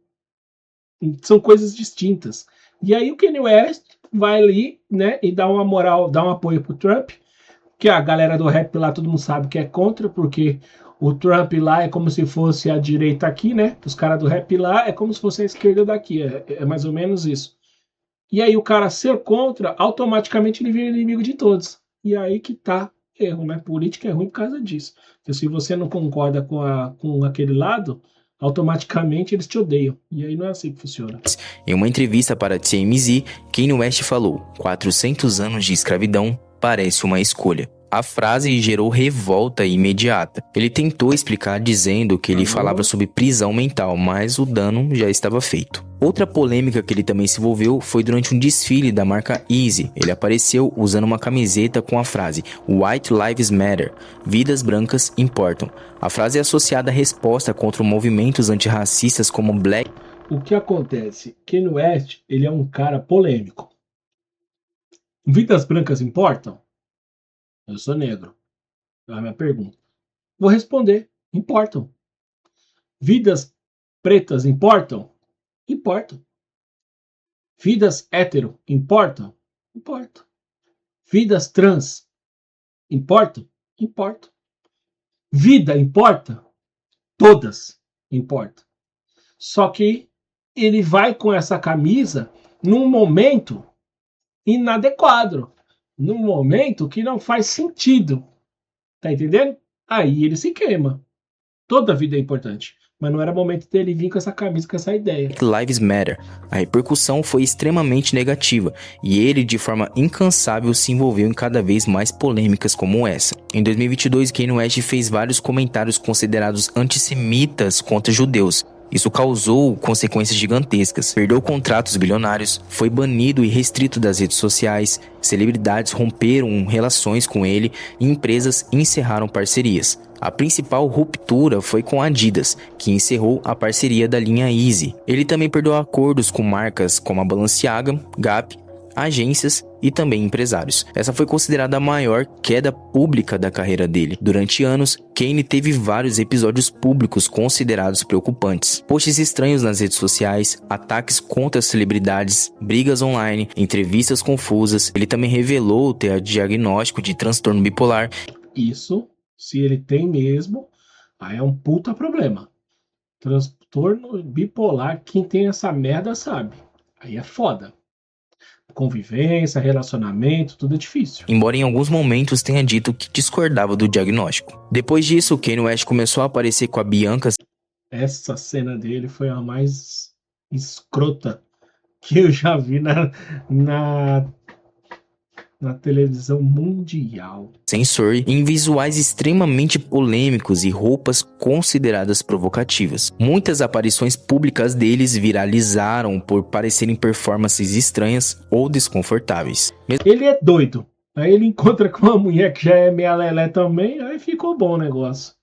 São coisas distintas. E aí o Kanye West vai ali, né, e dá uma moral, dá um apoio pro Trump, que a galera do rap lá todo mundo sabe que é contra, porque o Trump lá é como se fosse a direita aqui, né? Os caras do rap lá é como se fosse a esquerda daqui. É mais ou menos isso. E aí o cara ser contra, automaticamente ele vira inimigo de todos. E aí que tá erro, né? Política é ruim por causa disso. Porque se você não concorda com aquele lado, automaticamente eles te odeiam. E aí não é assim que funciona. Em uma entrevista para TMZ, Kanye West falou: 400 anos de escravidão parece uma escolha. A frase gerou revolta imediata. Ele tentou explicar dizendo que ele falava sobre prisão mental, mas o dano já estava feito. Outra polêmica que ele também se envolveu foi durante um desfile da marca Yeezy. Ele apareceu usando uma camiseta com a frase White Lives Matter, vidas brancas importam. A frase é associada à resposta contra movimentos antirracistas como Black. O que acontece? Kanye West, ele é um cara polêmico. Vidas brancas importam? Eu sou negro. É a minha pergunta. Vou responder. Importam. Vidas pretas importam? Importam. Vidas hétero importam? Importam. Vidas trans importam? Importam. Vida importa? Todas importam. Só que ele vai com essa camisa num momento inadequado. Num momento que não faz sentido. Tá entendendo? Aí ele se queima. Toda vida é importante. Mas não era momento dele vir com essa camisa, com essa ideia. Lives Matter. A repercussão foi extremamente negativa e ele, de forma incansável, se envolveu em cada vez mais polêmicas como essa. Em 2022, Kanye West fez vários comentários considerados antissemitas contra judeus. Isso causou consequências gigantescas. Perdeu contratos bilionários, foi banido e restrito das redes sociais, celebridades romperam relações com ele e empresas encerraram parcerias. A principal ruptura foi com a Adidas, que encerrou a parceria da linha Yeezy. Ele também perdeu acordos com marcas como a Balenciaga, Gap, agências e também empresários. Essa foi considerada a maior queda pública da carreira dele. Durante anos, Kanye teve vários episódios públicos considerados preocupantes. Posts estranhos nas redes sociais, ataques contra celebridades, brigas online, entrevistas confusas. Ele também revelou ter diagnóstico de transtorno bipolar. Isso, se ele tem mesmo, aí é um puta problema. Transtorno bipolar, quem tem essa merda sabe. Aí é foda. Convivência, relacionamento, tudo é difícil. Embora em alguns momentos tenha dito que discordava do diagnóstico. Depois disso, Kanye West começou a aparecer com a Bianca. Essa cena dele foi a mais escrota que eu já vi na na televisão mundial. Sensor em visuais extremamente polêmicos e roupas consideradas provocativas. Muitas aparições públicas deles viralizaram por parecerem performances estranhas ou desconfortáveis. Ele é doido. Aí ele encontra com uma mulher que já é meia lelé também, aí ficou bom o negócio.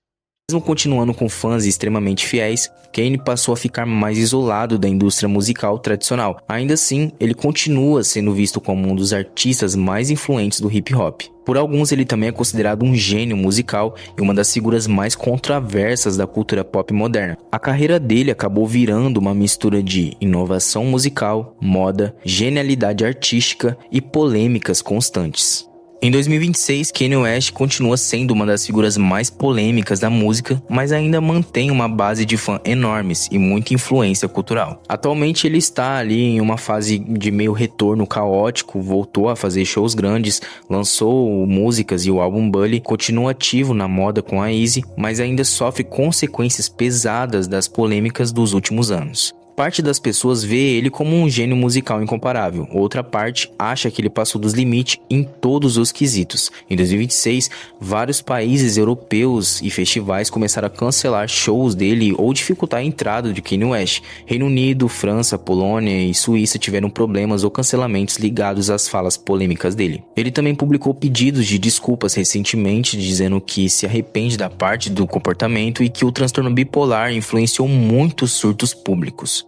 Mesmo continuando com fãs extremamente fiéis, Kanye passou a ficar mais isolado da indústria musical tradicional. Ainda assim, ele continua sendo visto como um dos artistas mais influentes do hip hop. Por alguns, ele também é considerado um gênio musical e uma das figuras mais controversas da cultura pop moderna. A carreira dele acabou virando uma mistura de inovação musical, moda, genialidade artística e polêmicas constantes. Em 2026, Kanye West continua sendo uma das figuras mais polêmicas da música, mas ainda mantém uma base de fãs enormes e muita influência cultural. Atualmente ele está ali em uma fase de meio retorno caótico, voltou a fazer shows grandes, lançou músicas e o álbum Bully, continua ativo na moda com a Yeezy, mas ainda sofre consequências pesadas das polêmicas dos últimos anos. Parte das pessoas vê ele como um gênio musical incomparável, outra parte acha que ele passou dos limites em todos os quesitos. Em 2026, vários países europeus e festivais começaram a cancelar shows dele ou dificultar a entrada de Kanye West. Reino Unido, França, Polônia e Suíça tiveram problemas ou cancelamentos ligados às falas polêmicas dele. Ele também publicou pedidos de desculpas recentemente, dizendo que se arrepende da parte do comportamento e que o transtorno bipolar influenciou muitos surtos públicos.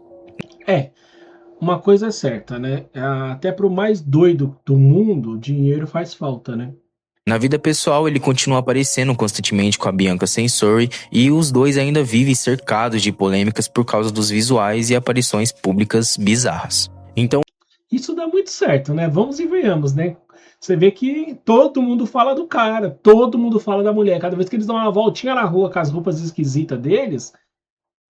Uma coisa é certa, né? Até pro mais doido do mundo, dinheiro faz falta, né? Na vida pessoal, ele continua aparecendo constantemente com a Bianca Censori e os dois ainda vivem cercados de polêmicas por causa dos visuais e aparições públicas bizarras. Então, isso dá muito certo, né? Vamos e venhamos, né? Você vê que todo mundo fala do cara, todo mundo fala da mulher. Cada vez que eles dão uma voltinha na rua com as roupas esquisitas deles,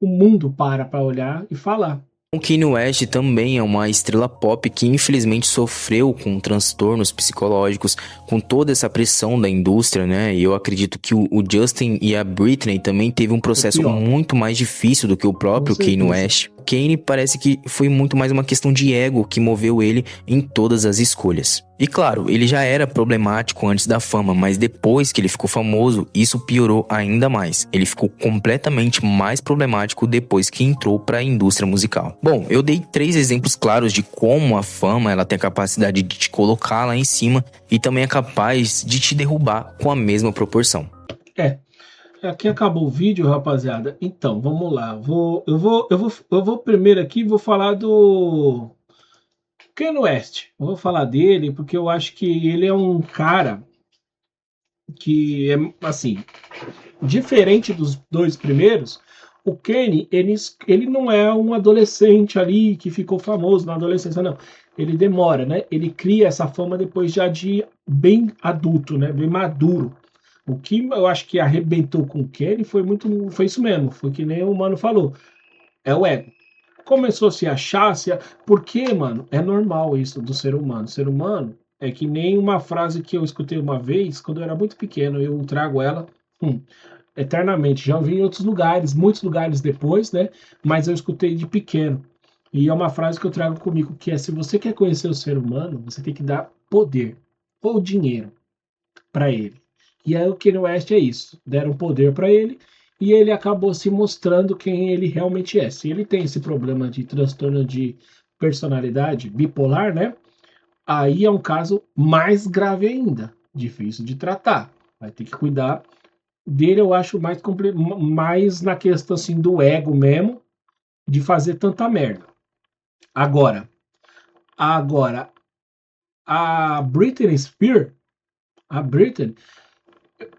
o mundo para olhar e falar. o Kanye West também é uma estrela pop que infelizmente sofreu com transtornos psicológicos, com toda essa pressão da indústria, né? E eu acredito que o Justin e a Britney também teve um processo muito mais difícil do que o próprio Kanye West. Kanye parece que foi muito mais uma questão de ego que moveu ele em todas as escolhas. E claro, ele já era problemático antes da fama, mas depois que ele ficou famoso, isso piorou ainda mais. Ele ficou completamente mais problemático depois que entrou para a indústria musical. Bom, eu dei 3 exemplos claros de como a fama ela tem a capacidade de te colocar lá em cima e também é capaz de te derrubar com a mesma proporção. Aqui acabou o vídeo, rapaziada. Então, vamos lá. Eu vou primeiro aqui, vou falar do Kanye West. Eu vou falar dele porque eu acho que ele é um cara que é, assim, diferente dos 2 primeiros. O Kanye, ele não é um adolescente ali que ficou famoso na adolescência, não. Ele demora, né? Ele cria essa fama depois já de bem adulto, né? Bem maduro. O que eu acho que arrebentou com o Kanye foi isso mesmo, foi que nem o mano falou, é o ego. Começou a se achar, porque, mano, é normal isso do ser humano. O ser humano é que nem uma frase que eu escutei uma vez, quando eu era muito pequeno, eu trago ela eternamente. Já ouvi em outros lugares, muitos lugares depois, né? Mas eu escutei de pequeno. E é uma frase que eu trago comigo, que é: se você quer conhecer o ser humano, você tem que dar poder ou dinheiro para ele. E aí o Kanye West é isso, deram poder para ele e ele acabou se mostrando quem ele realmente é. Se ele tem esse problema de transtorno de personalidade bipolar, né? Aí é um caso mais grave ainda, difícil de tratar. Vai ter que cuidar dele, eu acho mais na questão assim do ego mesmo, de fazer tanta merda. Agora, a Britney Spears,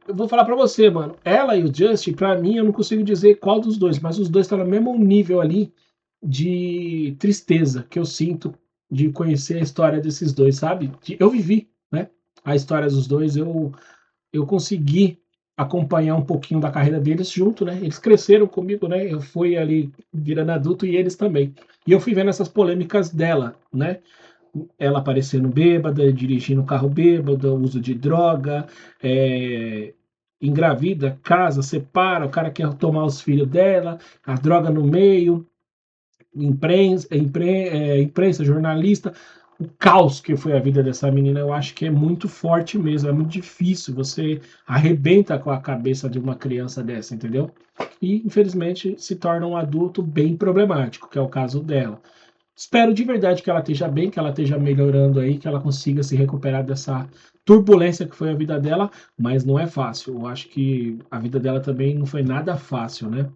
eu vou falar pra você, mano. Ela e o Justin, pra mim, eu não consigo dizer qual dos dois, mas os dois estão no mesmo nível ali de tristeza que eu sinto de conhecer a história desses dois, sabe? Eu vivi, né? A história dos dois, eu consegui acompanhar um pouquinho da carreira deles junto, né? Eles cresceram comigo, né? Eu fui ali virando adulto e eles também. E eu fui vendo essas polêmicas dela, né? Ela aparecendo bêbada, dirigindo carro bêbado, uso de droga, engravida, casa, separa, o cara quer tomar os filhos dela, a droga no meio, imprensa, jornalista, o caos que foi a vida dessa menina, eu acho que é muito forte mesmo, é muito difícil, você arrebenta com a cabeça de uma criança dessa, entendeu? E, infelizmente, se torna um adulto bem problemático, que é o caso dela. Espero de verdade que ela esteja bem, que ela esteja melhorando aí, que ela consiga se recuperar dessa turbulência que foi a vida dela, mas não é fácil. Eu acho que a vida dela também não foi nada fácil, né?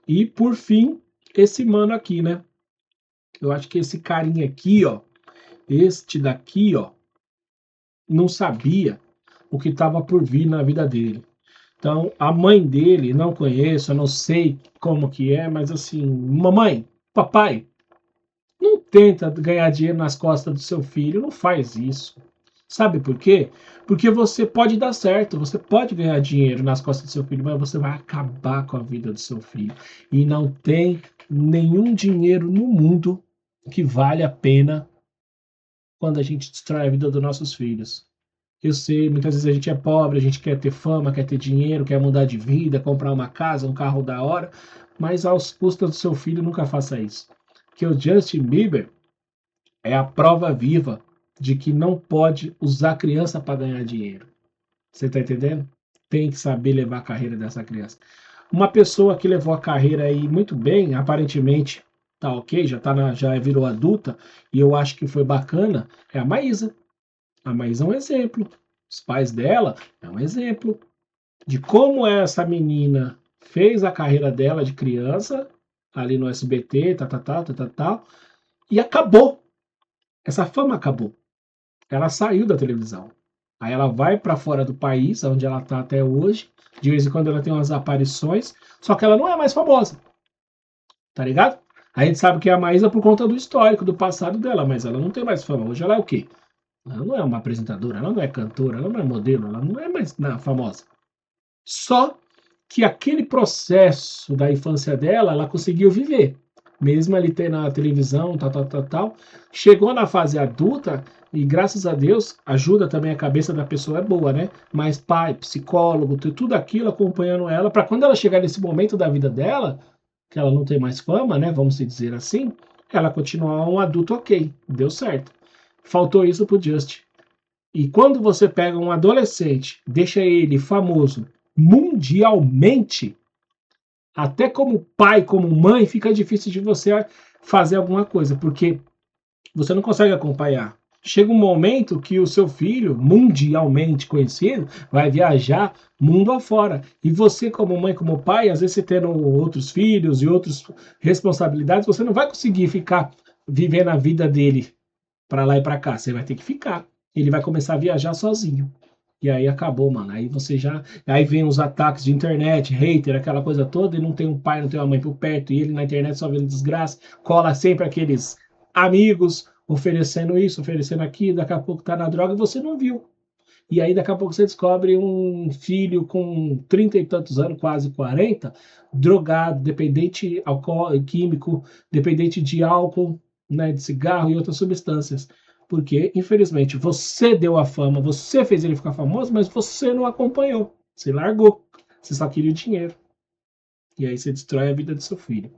E, por fim, esse mano aqui, né? Eu acho que esse carinha aqui, ó, este daqui, ó, não sabia o que estava por vir na vida dele. Então, a mãe dele, não conheço, eu não sei como que é, mas assim, mamãe, papai, não tenta ganhar dinheiro nas costas do seu filho, não faz isso. Sabe por quê? Porque você pode dar certo, você pode ganhar dinheiro nas costas do seu filho, mas você vai acabar com a vida do seu filho. E não tem nenhum dinheiro no mundo que vale a pena quando a gente destrói a vida dos nossos filhos. Eu sei, muitas vezes a gente é pobre, a gente quer ter fama, quer ter dinheiro, quer mudar de vida, comprar uma casa, um carro da hora, mas aos custos do seu filho nunca faça isso. Porque o Justin Bieber é a prova viva de que não pode usar criança para ganhar dinheiro. Você tá entendendo? Tem que saber levar a carreira dessa criança. Uma pessoa que levou a carreira aí muito bem, aparentemente tá ok, já virou adulta, e eu acho que foi bacana, é a Maísa. A Maísa é um exemplo. Os pais dela é um exemplo de como essa menina fez a carreira dela de criança, ali no SBT, tal, e acabou. Essa fama acabou. Ela saiu da televisão. Aí ela vai para fora do país, onde ela tá até hoje. De vez em quando ela tem umas aparições, só que ela não é mais famosa. Tá ligado? A gente sabe que é a Maísa por conta do histórico, do passado dela, mas ela não tem mais fama. Hoje ela é o quê? Ela não é uma apresentadora, ela não é cantora, ela não é modelo, ela não é mais famosa. Só que aquele processo da infância dela, ela conseguiu viver. Mesmo ali ter na televisão, tal. Chegou na fase adulta e, graças a Deus, ajuda também a cabeça da pessoa, é boa, né? Mas pai, psicólogo, tudo aquilo acompanhando ela, para quando ela chegar nesse momento da vida dela, que ela não tem mais fama, né? Vamos dizer assim, ela continuar um adulto ok. Deu certo. Faltou isso pro Justin. E quando você pega um adolescente, deixa ele famoso mundialmente, até como pai, como mãe, fica difícil de você fazer alguma coisa, porque você não consegue acompanhar. Chega um momento que o seu filho, mundialmente conhecido, vai viajar mundo afora. E você, como mãe, como pai, às vezes você tendo outros filhos e outras responsabilidades, você não vai conseguir ficar vivendo a vida dele para lá e para cá. Você vai ter que ficar. Ele vai começar a viajar sozinho. E aí acabou, mano. Aí você já. Aí vem os ataques de internet, hater, aquela coisa toda, e não tem um pai, não tem uma mãe por perto, e ele na internet só vendo desgraça, cola sempre aqueles amigos oferecendo isso, oferecendo aquilo, daqui a pouco tá na droga e você não viu. E aí daqui a pouco você descobre um filho com 30 e tantos anos, quase 40, drogado, dependente químico, dependente de álcool, né, de cigarro e outras substâncias. Porque, infelizmente, você deu a fama, você fez ele ficar famoso, mas você não acompanhou. Você largou. Você só queria o dinheiro. E aí você destrói a vida do seu filho.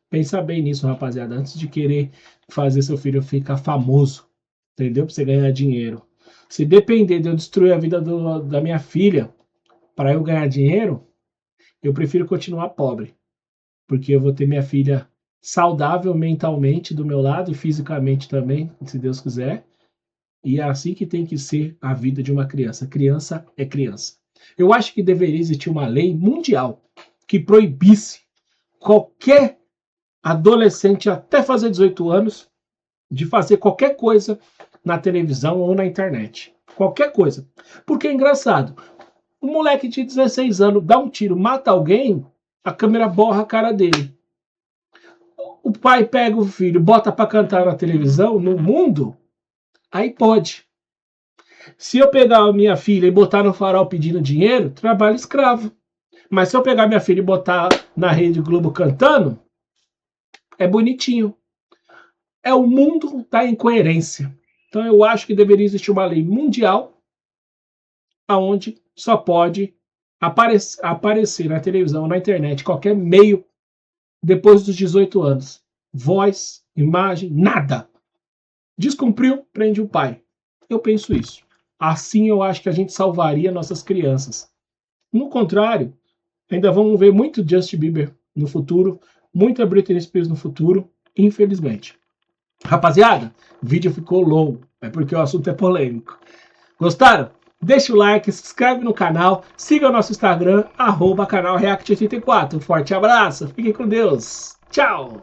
Pensa bem nisso, rapaziada, antes de querer fazer seu filho ficar famoso. Entendeu? Pra você ganhar dinheiro. Se depender de eu destruir a vida da minha filha para eu ganhar dinheiro, eu prefiro continuar pobre. Porque eu vou ter minha filha saudável mentalmente do meu lado e fisicamente também, se Deus quiser. E é assim que tem que ser a vida de uma criança. Criança é criança. Eu acho que deveria existir uma lei mundial que proibisse qualquer adolescente até fazer 18 anos de fazer qualquer coisa na televisão ou na internet. Qualquer coisa. Porque é engraçado. Um moleque de 16 anos dá um tiro, mata alguém, a câmera borra a cara dele. O pai pega o filho, bota pra cantar na televisão, no mundo, aí pode. Se eu pegar a minha filha e botar no farol pedindo dinheiro, trabalho escravo. Mas se eu pegar minha filha e botar na Rede Globo cantando, é bonitinho. É o mundo da incoerência. Então eu acho que deveria existir uma lei mundial onde só pode aparecer na televisão, na internet, qualquer meio depois dos 18 anos. Voz, imagem, nada. Descumpriu, prende o pai. Eu penso isso. Assim eu acho que a gente salvaria nossas crianças. No contrário, ainda vamos ver muito Justin Bieber no futuro, muita Britney Spears no futuro, infelizmente. Rapaziada, o vídeo ficou longo, é porque o assunto é polêmico. Gostaram? Deixa o like, se inscreve no canal, siga o nosso Instagram, @canal React84. Um forte abraço, fiquem com Deus, tchau!